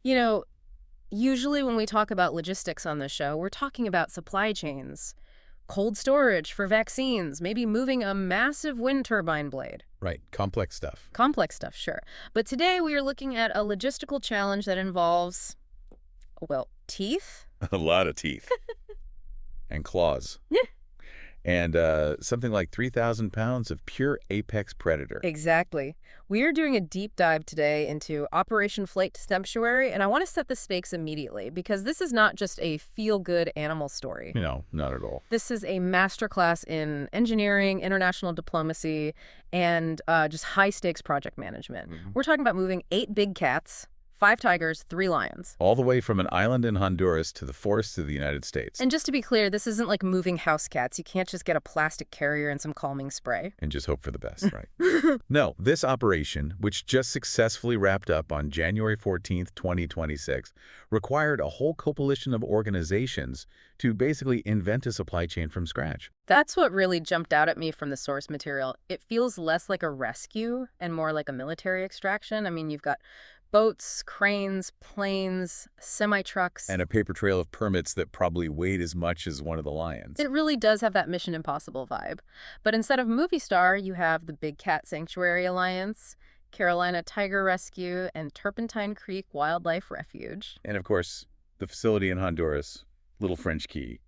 You know, usually when we talk about logistics on the show, we're talking about supply chains, cold storage for vaccines, maybe moving a massive wind turbine blade. Right, complex stuff. Complex stuff, sure. But today we are looking at a logistical challenge that involves, well, teeth? A lot of teeth. And claws. Yeah. And something like 3,000 pounds of pure apex predator. Exactly. We are doing a deep dive today into Operation Flight Sanctuary, and I want to set the stakes immediately because this is not just a feel-good animal story. Not at all. This is a masterclass in engineering, international diplomacy, and just high-stakes project management. We're talking about moving 8 big cats, 5 tigers, 3 lions. All the way from an island in Honduras to the forests of the United States. And just to be clear, this isn't like moving house cats. You can't just get a plastic carrier and some calming spray. And just hope for the best, right? No, this operation, which just successfully wrapped up on January 14th, 2026, required a whole coalition of organizations to basically invent a supply chain from scratch. That's what really jumped out at me from the source material. It feels less like a rescue and more like a military extraction. I mean, you've got boats, cranes, planes, semi-trucks. And a paper trail of permits that probably weighed as much as one of the lions. It really does have that Mission Impossible vibe. But instead of Movie Star, you have the Big Cat Sanctuary Alliance, Carolina Tiger Rescue, and Turpentine Creek Wildlife Refuge. And of course, the facility in Honduras, Little French Key.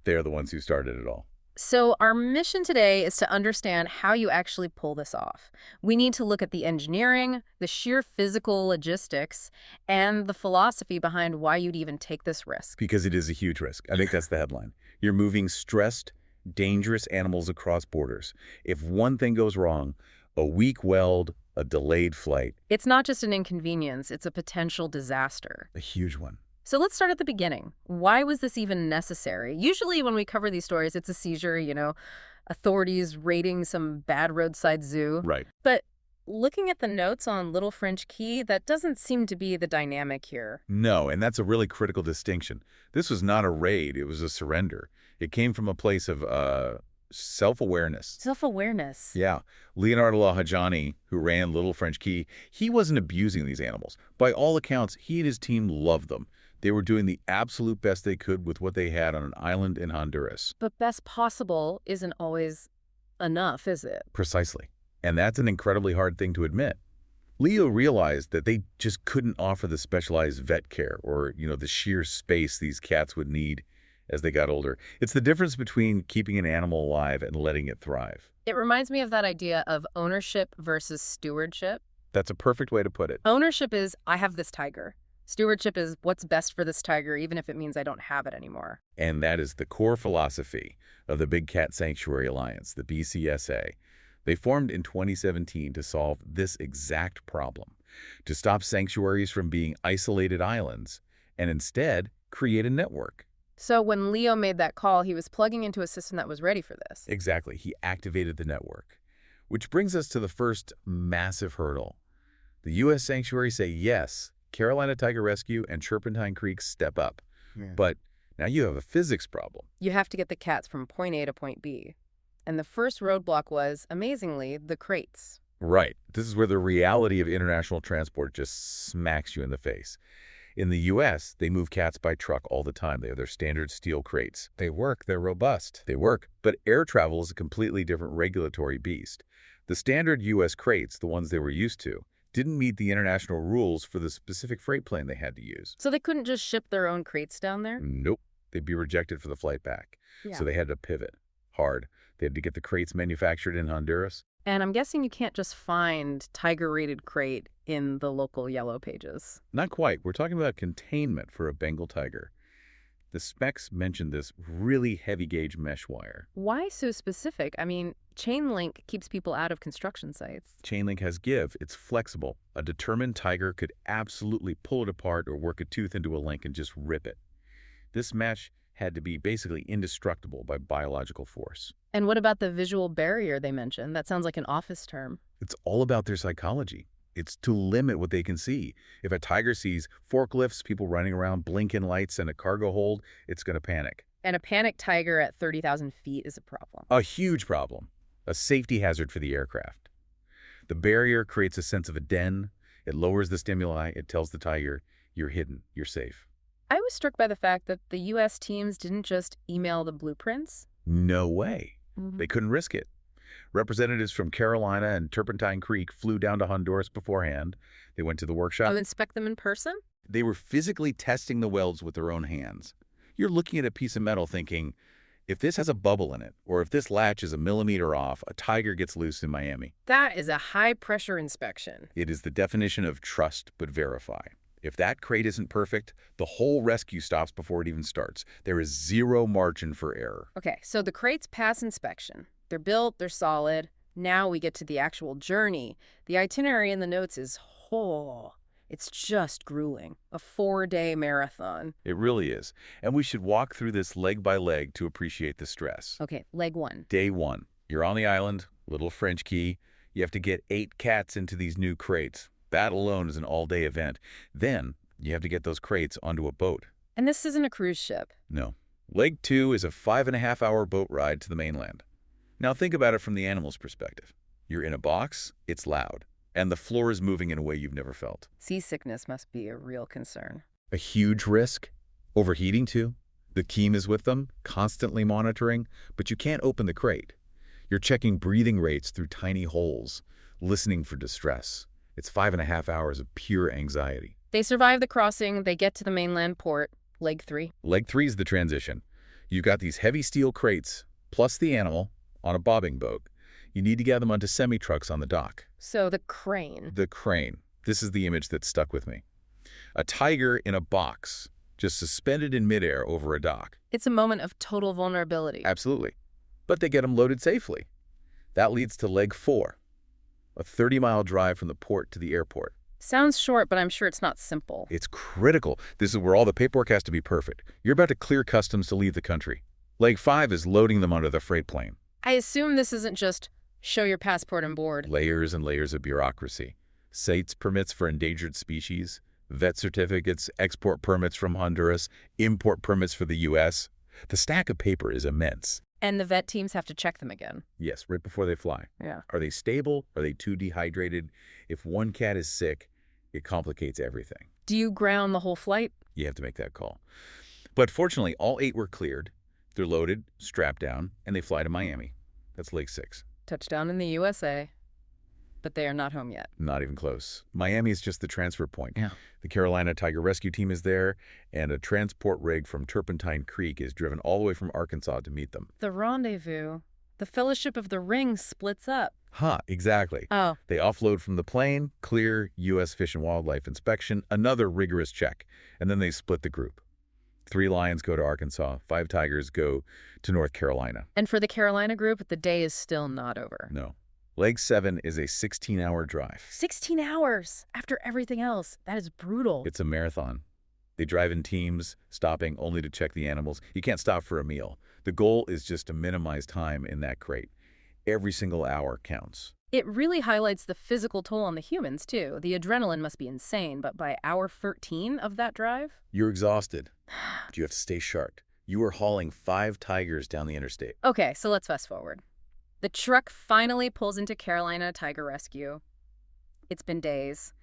They're the ones who started it all. So our mission today is to understand how you actually pull this off. We need to look at the engineering, the sheer physical logistics, and the philosophy behind why you'd even take this risk. Because it is a huge risk. I think that's the headline. You're moving stressed, dangerous animals across borders. If one thing goes wrong, a weak weld, a delayed flight. It's not just an inconvenience, it's a potential disaster. A huge one. So let's start at the beginning. Why was this even necessary? Usually when we cover these stories, it's a seizure, authorities raiding some bad roadside zoo. Right. But looking at the notes on Little French Key, that doesn't seem to be the dynamic here. No, and that's a really critical distinction. This was not a raid, it was a surrender. It came from a place of self-awareness. Self-awareness. Yeah. Leonardo Lahajani, who ran Little French Key, he wasn't abusing these animals. By all accounts, he and his team loved them. They were doing the absolute best they could with what they had on an island in Honduras. But best possible isn't always enough, is it? Precisely. And that's an incredibly hard thing to admit. Leo realized that they just couldn't offer the specialized vet care or, the sheer space these cats would need as they got older. It's the difference between keeping an animal alive and letting it thrive. It reminds me of that idea of ownership versus stewardship. That's a perfect way to put it. Ownership is, I have this tiger. Stewardship is what's best for this tiger, even if it means I don't have it anymore. And that is the core philosophy of the Big Cat Sanctuary Alliance, the BCSA. They formed in 2017 to solve this exact problem, to stop sanctuaries from being isolated islands, and instead create a network. So when Leo made that call, he was plugging into a system that was ready for this. Exactly. He activated the network. Which brings us to the first massive hurdle. The U.S. sanctuaries say yes, Carolina Tiger Rescue and Turpentine Creek step up. Yeah. But now you have a physics problem. You have to get the cats from point A to point B. And the first roadblock was, amazingly, the crates. Right. This is where the reality of international transport just smacks you in the face. In the U.S., they move cats by truck all the time. They have their standard steel crates. They work. They're robust. They work. But air travel is a completely different regulatory beast. The standard U.S. crates, the ones they were used to, didn't meet the international rules for the specific freight plane they had to use. So they couldn't just ship their own crates down there? Nope. They'd be rejected for the flight back. Yeah. So they had to pivot hard. They had to get the crates manufactured in Honduras. And I'm guessing you can't just find tiger-rated crate in the local yellow pages. Not quite. We're talking about containment for a Bengal tiger. The specs mention this really heavy-gauge mesh wire. Why so specific? I mean, chain link keeps people out of construction sites. Chain link has give. It's flexible. A determined tiger could absolutely pull it apart or work a tooth into a link and just rip it. This mesh had to be basically indestructible by biological force. And what about the visual barrier they mentioned? That sounds like an office term. It's all about their psychology. It's to limit what they can see. If a tiger sees forklifts, people running around, blinking lights, and a cargo hold, it's going to panic. And a panicked tiger at 30,000 feet is a problem. A huge problem. A safety hazard for the aircraft. The barrier creates a sense of a den. It lowers the stimuli. It tells the tiger, You're hidden. You're safe. I was struck by the fact that the U.S. teams didn't just email the blueprints. No way. Mhm. They couldn't risk it. Representatives from Carolina and Turpentine Creek flew down to Honduras beforehand. They went to the To workshop. inspect them in person? They were physically testing the welds with their own hands. You're looking at a piece of metal thinking, if this has a bubble in it, or if this latch is a millimeter off, a tiger gets loose in Miami. That is a high-pressure inspection. It is the definition of trust but verify. If that crate isn't perfect, the whole rescue stops before it even starts. There is zero margin for error. Okay, so the crates pass inspection. They're built, they're solid. Now we get to the actual journey. The itinerary in the notes is whole. It's just grueling. A 4-day marathon. It really is. And we should walk through this leg by leg to appreciate the stress. Okay, leg 1. Day 1. You're on the island, little French key. You have to get 8 cats into these new crates. That alone is an all-day event. Then, you have to get those crates onto a boat. And this isn't a cruise ship. No. Leg 2 is a 5.5-hour boat ride to the mainland. Now think about it from the animal's perspective. You're in a box, it's loud, and the floor is moving in a way you've never felt. Seasickness must be a real concern. A huge risk. Overheating too. The Keem is with them, constantly monitoring, but you can't open the crate. You're checking breathing rates through tiny holes, listening for distress. It's 5.5 hours of pure anxiety. They survive the crossing, they get to the mainland port. Leg 3. Leg 3 is the transition. You've got these heavy steel crates, plus the animal, on a bobbing boat. You need to get them onto semi-trucks on the dock. So the crane. The crane. This is the image that stuck with me. A tiger in a box, just suspended in midair over a dock. It's a moment of total vulnerability. Absolutely. But they get them loaded safely. That leads to leg 4, a 30-mile drive from the port to the airport. Sounds short, but I'm sure it's not simple. It's critical. This is where all the paperwork has to be perfect. You're about to clear customs to leave the country. Leg 5 is loading them onto the freight plane. I assume this isn't just show your passport on board. Layers and layers of bureaucracy. CITES permits for endangered species, vet certificates, export permits from Honduras, import permits for the U.S. The stack of paper is immense. And the vet teams have to check them again. Yes, right before they fly. Yeah. Are they stable? Are they too dehydrated? If one cat is sick, it complicates everything. Do you ground the whole flight? You have to make that call. But fortunately, all 8 were cleared. They're loaded, strapped down, and they fly to Miami. That's leg 6. Touchdown in the USA. But they are not home yet. Not even close. Miami is just the transfer point. Yeah. The Carolina Tiger Rescue Team is there, and a transport rig from Turpentine Creek is driven all the way from Arkansas to meet them. The rendezvous. The Fellowship of the Ring splits up. Exactly. Oh. They offload from the plane, clear, U.S. Fish and Wildlife inspection, another rigorous check, and then they split the group. 3 lions go to Arkansas, 5 tigers go to North Carolina. And for the Carolina group, the day is still not over. No. Leg 7 is a 16-hour drive. 16 hours after everything else. That is brutal. It's a marathon. They drive in teams, stopping only to check the animals. You can't stop for a meal. The goal is just to minimize time in that crate. Every single hour counts. It really highlights the physical toll on the humans, too. The adrenaline must be insane, but by hour 13 of that drive? You're exhausted, but you have to stay sharp. You are hauling 5 tigers down the interstate. Okay, so let's fast forward. The truck finally pulls into Carolina Tiger Rescue. It's been days.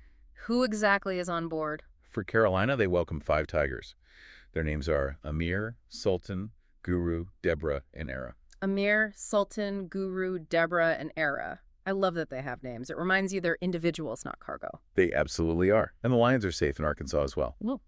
Who exactly is on board? For Carolina, they welcome 5 tigers. Their names are Amir, Sultan, Guru, Deborah, and Era. Amir, Sultan, Guru, Deborah, and Era. I love that they have names. It reminds you they're individuals, not cargo. They absolutely are. And the lions are safe in Arkansas as well. Whoa.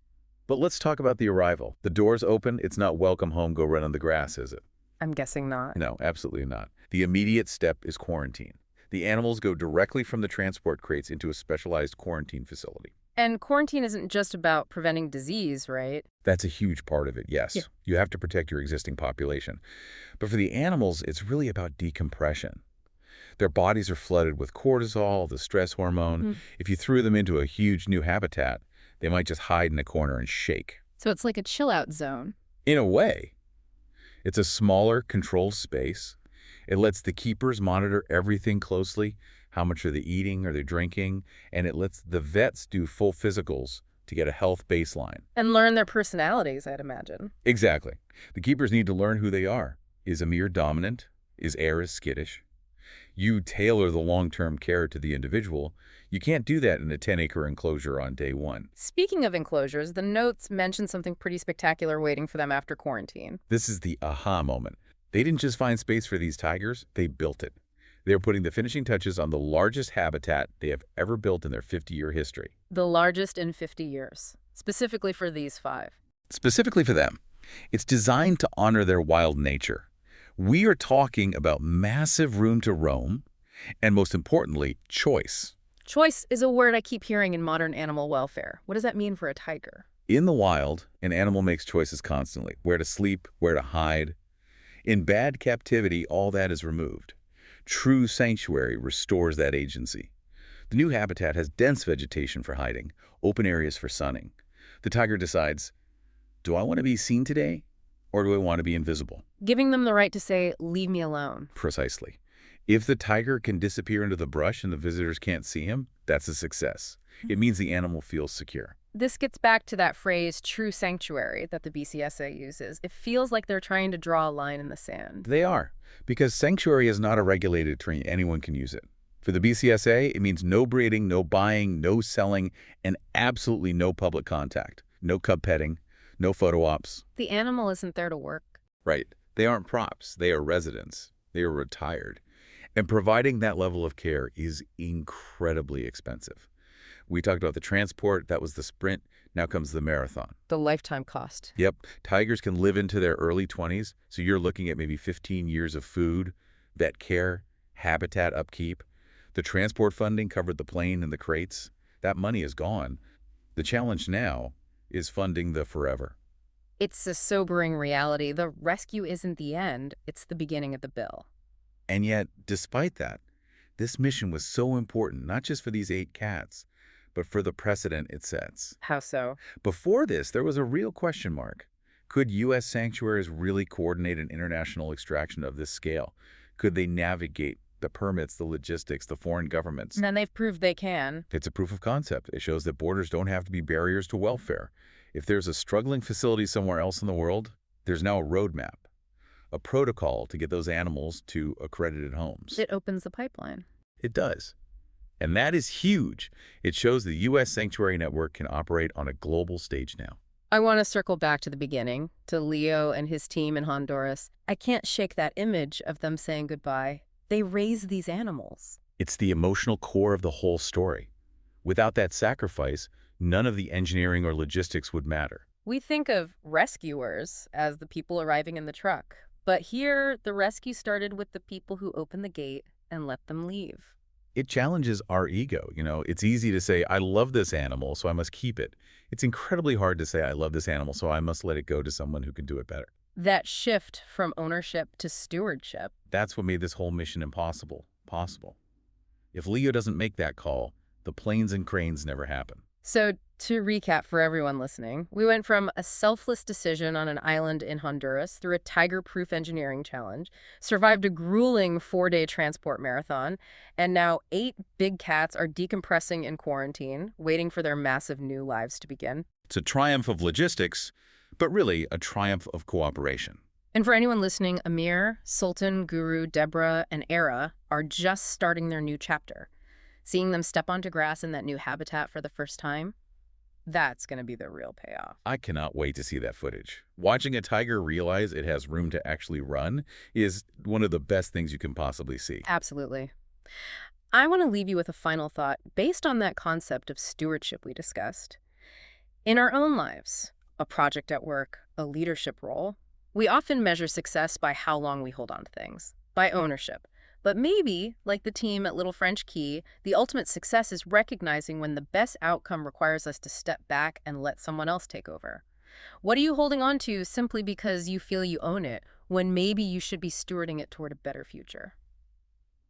But let's talk about the arrival. The doors open. It's not welcome home, go run on the grass, is it? I'm guessing not. No, absolutely not. The immediate step is quarantine. The animals go directly from the transport crates into a specialized quarantine facility. And quarantine isn't just about preventing disease, right? That's a huge part of it, yes. Yeah. You have to protect your existing population. But for the animals, it's really about decompression. Their bodies are flooded with cortisol, the stress hormone. If you threw them into a huge new habitat, they might just hide in a corner and shake. So it's like a chill-out zone. In a way. It's a smaller, controlled space. It lets the keepers monitor everything closely. How much are they eating? Are they drinking? And it lets the vets do full physicals to get a health baseline. And learn their personalities, I'd imagine. Exactly. The keepers need to learn who they are. Is Amir dominant? Is Era skittish? You tailor the long-term care to the individual. You can't do that in a 10-acre enclosure on day one. Speaking of enclosures, the notes mention something pretty spectacular waiting for them after quarantine. This is the aha moment. They didn't just find space for these tigers, they built it. They're putting the finishing touches on the largest habitat they have ever built in their 50-year history. The largest in 50 years, specifically for these 5. Specifically for them, it's designed to honor their wild nature. We are talking about massive room to roam, and most importantly, choice. Choice is a word I keep hearing in modern animal welfare. What does that mean for a tiger? In the wild, an animal makes choices constantly. Where to sleep, where to hide. In bad captivity, all that is removed. True sanctuary restores that agency. The new habitat has dense vegetation for hiding, open areas for sunning. The tiger decides, do I want to be seen today, or do I want to be invisible? Giving them the right to say, leave me alone. Precisely. If the tiger can disappear into the brush and the visitors can't see him, that's a success. It means the animal feels secure. This gets back to that phrase, true sanctuary, that the BCSA uses. It feels like they're trying to draw a line in the sand. They are, because sanctuary is not a regulated term. Anyone can use it. For the BCSA, it means no breeding, no buying, no selling, and absolutely no public contact. No cub petting, no photo ops. The animal isn't there to work. Right. They aren't props. They are residents. They are retired. And providing that level of care is incredibly expensive. We talked about the transport. That was the sprint. Now comes the marathon. The lifetime cost. Yep. Tigers can live into their early 20s, so you're looking at maybe 15 years of food, vet care, habitat upkeep. The transport funding covered the plane and the crates. That money is gone. The challenge now is funding the forever. It's a sobering reality. The rescue isn't the end. It's the beginning of the bill. And yet, despite that, this mission was so important, not just for these 8 cats, but for the precedent it sets. How so? Before this, there was a real question mark. Could U.S. sanctuaries really coordinate an international extraction of this scale? Could they navigate the permits, the logistics, the foreign governments? And they've proved they can. It's a proof of concept. It shows that borders don't have to be barriers to welfare. If there's a struggling facility somewhere else in the world, there's now a roadmap, a protocol to get those animals to accredited homes. It opens the pipeline. It does. And that is huge. It shows the U.S. Sanctuary Network can operate on a global stage now. I want to circle back to the beginning, to Leo and his team in Honduras. I can't shake that image of them saying goodbye. They raise these animals. It's the emotional core of the whole story. Without that sacrifice, none of the engineering or logistics would matter. We think of rescuers as the people arriving in the truck. But here, the rescue started with the people who opened the gate and let them leave. It challenges our ego. It's easy to say, I love this animal, so I must keep it. It's incredibly hard to say, I love this animal, so I must let it go to someone who can do it better. That shift from ownership to stewardship. That's what made this whole mission possible. If Leo doesn't make that call, the planes and cranes never happen. So to recap for everyone listening, we went from a selfless decision on an island in Honduras through a tiger-proof engineering challenge, survived a grueling 4-day transport marathon, and now 8 big cats are decompressing in quarantine, waiting for their massive new lives to begin. It's a triumph of logistics, but really a triumph of cooperation. And for anyone listening, Amir, Sultan, Guru, Deborah, and Era are just starting their new chapter. Seeing them step onto grass in that new habitat for the first time, that's going to be the real payoff. I cannot wait to see that footage. Watching a tiger realize it has room to actually run is one of the best things you can possibly see. Absolutely. I want to leave you with a final thought based on that concept of stewardship we discussed. In our own lives, a project at work, a leadership role, we often measure success by how long we hold on to things, by ownership. But maybe, like the team at Little French Key, the ultimate success is recognizing when the best outcome requires us to step back and let someone else take over. What are you holding on to simply because you feel you own it, when maybe you should be stewarding it toward a better future?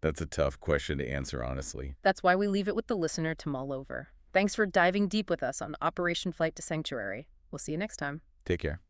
That's a tough question to answer, honestly. That's why we leave it with the listener to mull over. Thanks for diving deep with us on Operation Flight to Sanctuary. We'll see you next time. Take care.